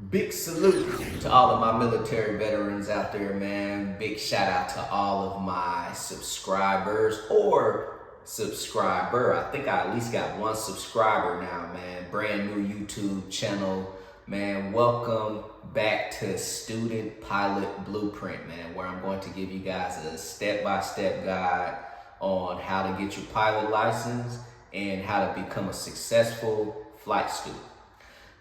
Big salute to all of my military veterans out there, man. Big shout out to all of my subscribers or subscriber. I think I at least got one subscriber now, man. Brand new YouTube channel, man. Welcome back to Student Pilot Blueprint, man, where I'm going to give you guys a step-by-step guide on how to get your pilot license and how to become a successful flight student.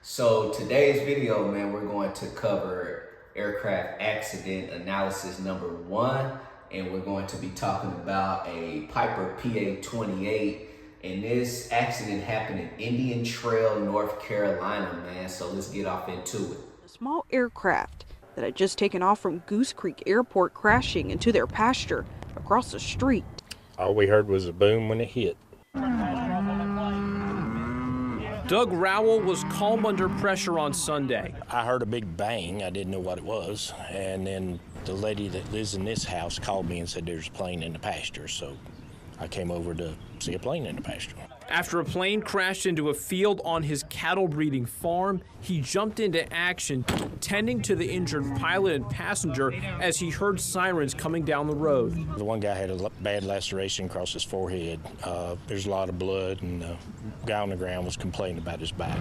So today's video, man, we're going to cover aircraft accident analysis number 1, and we're going to be talking about a Piper PA-28, and this accident happened in Indian Trail, North Carolina, man. So let's get off into it. A small aircraft that had just taken off from Goose Creek Airport crashing into their pasture across the street. All we heard was a boom when it hit. Doug Rowell was calm under pressure on Sunday. I heard a big bang. I didn't know what it was. And then the lady that lives in this house called me and said there's a plane in the pasture. So I came over to see a plane in the pasture. After a plane crashed into a field on his cattle breeding farm, he jumped into action, tending to the injured pilot and passenger as he heard sirens coming down the road. The one guy had a bad laceration across his forehead. There's a lot of blood, and the guy on the ground was complaining about his back.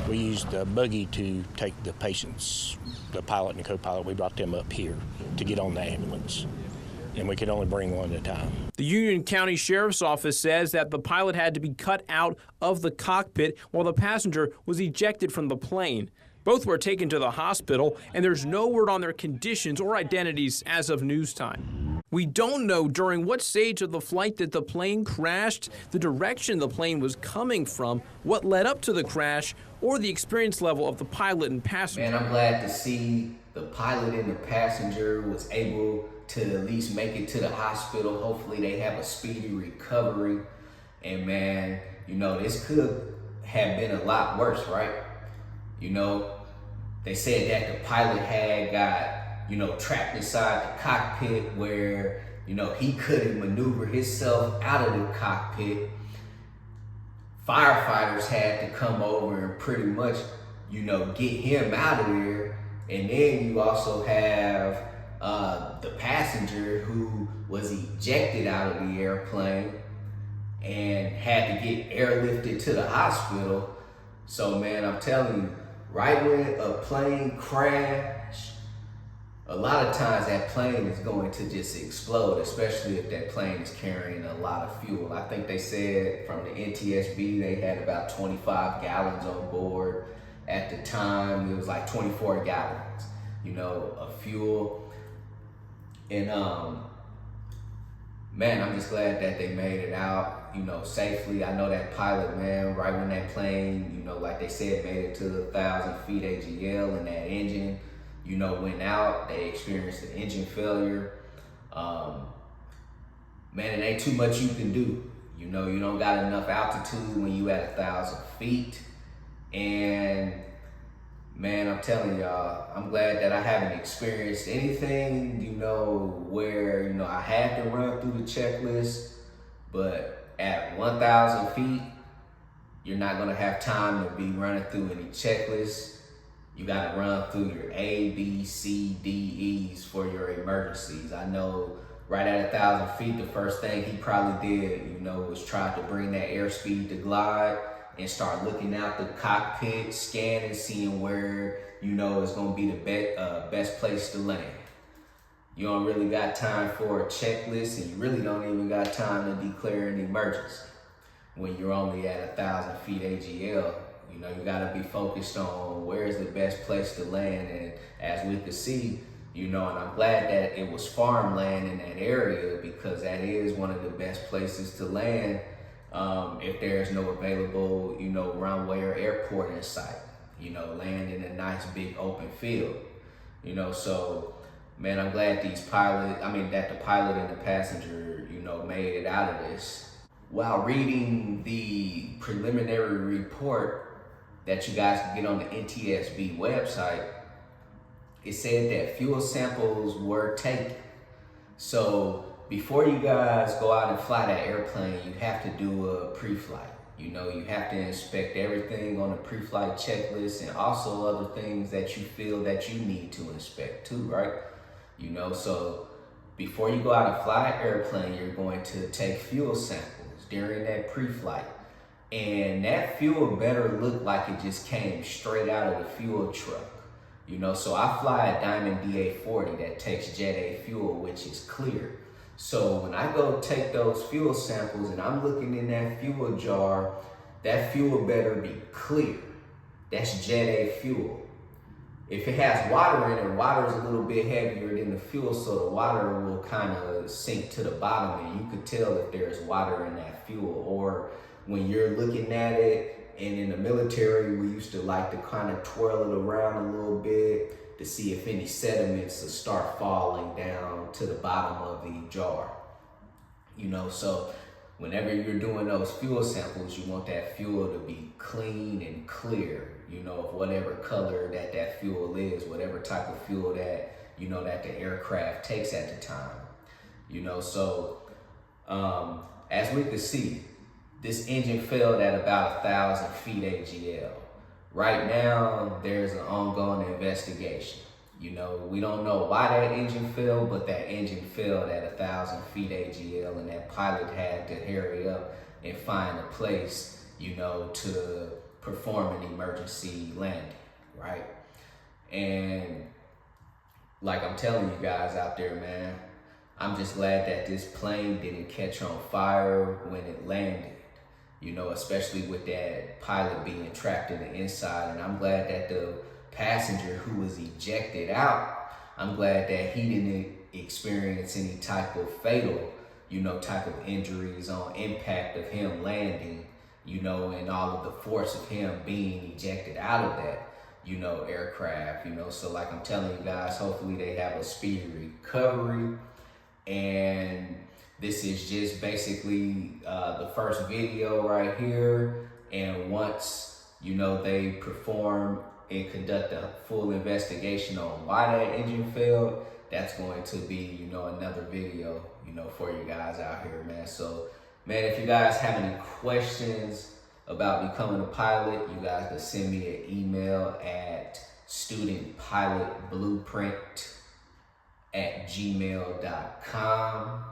We used a buggy to take the patients, the pilot and the co-pilot. We brought them up here to get on the ambulance, and we could only bring one at a time. The Union County Sheriff's Office says that the pilot had to be cut out of the cockpit while the passenger was ejected from the plane. Both were taken to the hospital, and there's no word on their conditions or identities as of news time. We don't know during what stage of the flight that the plane crashed, the direction the plane was coming from, what led up to the crash, or the experience level of the pilot and passenger. Man, I'm glad to see the pilot and the passenger was able to at least make it to the hospital. Hopefully they have a speedy recovery. And man, you know, this could have been a lot worse, right? You know, they said that the pilot had got, trapped inside the cockpit where, he couldn't maneuver himself out of the cockpit. Firefighters had to come over and pretty much, get him out of there. And then you also have the passenger who was ejected out of the airplane and had to get airlifted to the hospital. So man, I'm telling you, right when a plane crashes, a lot of times that plane is going to just explode, especially if that plane is carrying a lot of fuel. I think they said from the NTSB they had about 25 gallons on board. At the time, it was like 24 gallons, of fuel. And man, I'm just glad that they made it out, safely. I know that pilot, man, right when that plane, like they said, made it to the 1,000 feet AGL and that engine, went out. They experienced an engine failure. Man, it ain't too much you can do. You don't got enough altitude when you at 1,000 feet. And man, I'm telling y'all, I'm glad that I haven't experienced anything, where, I had to run through the checklist, but at 1,000 feet, you're not gonna have time to be running through any checklists. You gotta run through your A, B, C, D, E's for your emergencies. I know right at 1,000 feet, the first thing he probably did, was try to bring that airspeed to glide and start looking out the cockpit, scanning, seeing where, is gonna be the best place to land. You don't really got time for a checklist, and you really don't even got time to declare an emergency. When you're only at 1,000 feet AGL, you gotta be focused on where's the best place to land. And as we could see, and I'm glad that it was farmland in that area, because that is one of the best places to land if there's no available, runway or airport in sight, land in a nice big open field, so man, I'm glad that the pilot and the passenger, made it out of this. While reading the preliminary report that you guys can get on the NTSB website, it said that fuel samples were taken. So before you guys go out and fly that airplane, you have to do a pre-flight. You know, you have to inspect everything on the pre-flight checklist and also other things that you feel that you need to inspect too, right? You know, so before you go out and fly an airplane, you're going to take fuel samples during that pre-flight. And that fuel better look like it just came straight out of the fuel truck. You know, so I fly a Diamond DA-40 that takes Jet A fuel, which is clear. So when I go take those fuel samples and I'm looking in that fuel jar, that fuel better be clear. That's Jet A fuel. If it has water in it, water is a little bit heavier than the fuel, so the water will kind of sink to the bottom and you could tell if there's water in that fuel. Or when you're looking at it, and in the military, we used to like to kind of twirl it around a little bit to see if any sediments will start falling down to the bottom of the jar. You know, so whenever you're doing those fuel samples, you want that fuel to be clean and clear, you know, of whatever color that fuel is, whatever type of fuel that, you know, that the aircraft takes at the time. You know, so as we can see, this engine failed at about 1,000 feet AGL. Right now, there's an ongoing investigation. You know, we don't know why that engine failed, but that engine failed at 1,000 feet AGL, and that pilot had to hurry up and find a place, you know, to perform an emergency landing, right? And like I'm telling you guys out there, man, I'm just glad that this plane didn't catch on fire when it landed. You know, especially with that pilot being trapped in the inside. And I'm glad that the passenger who was ejected out, I'm glad that he didn't experience any type of fatal, you know, type of injuries on impact of him landing, you know, and all of the force of him being ejected out of that, you know, aircraft, you know. So like I'm telling you guys, hopefully they have a speedy recovery. And this is just basically the first video right here. And once, you know, they perform and conduct a full investigation on why that engine failed, that's going to be, you know, another video, you know, for you guys out here, man. So, man, if you guys have any questions about becoming a pilot, you guys can send me an email at studentpilotblueprint@gmail.com.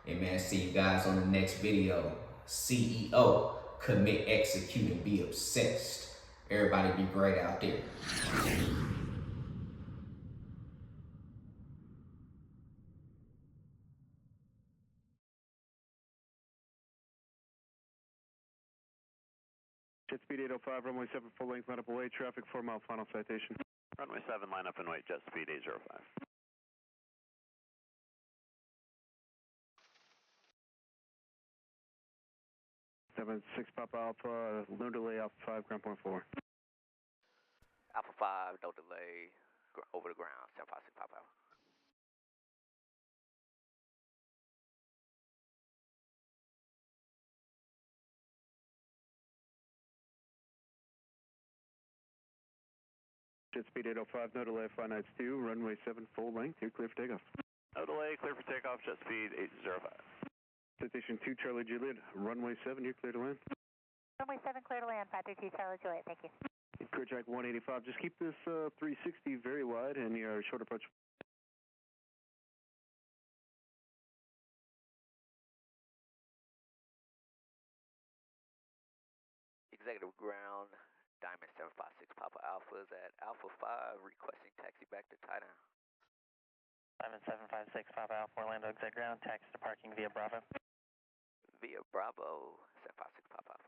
And man, see you guys on the next video. CEO, commit, execute, and be obsessed. Everybody be great out there. Jet speed 805, runway 7 full length, line up away, traffic 4 mile final citation. Runway 7, line up and wait, jet speed 805. Seven 6 Papa Alpha, no delay, Alpha 5, ground point 4. Alpha 5, no delay, over the ground, 756 Papa. Jet speed 805, no delay, flight nights 2, runway 7 full length, you're clear for takeoff. No delay, clear for takeoff, jet speed 805. Citation 2 Charlie Juliet, runway 7, you're clear to land. Runway 7 clear to land, 532 Charlie Juliet, thank you. Clear track 185, just keep this 360 very wide and your short approach. Executive ground, Diamond 756 Papa Alpha is at Alpha 5, requesting taxi back to Titan. Diamond 756 Papa Alpha, Orlando exit ground, taxi to parking via Bravo. Via Bravo, 756 Papa Alpha.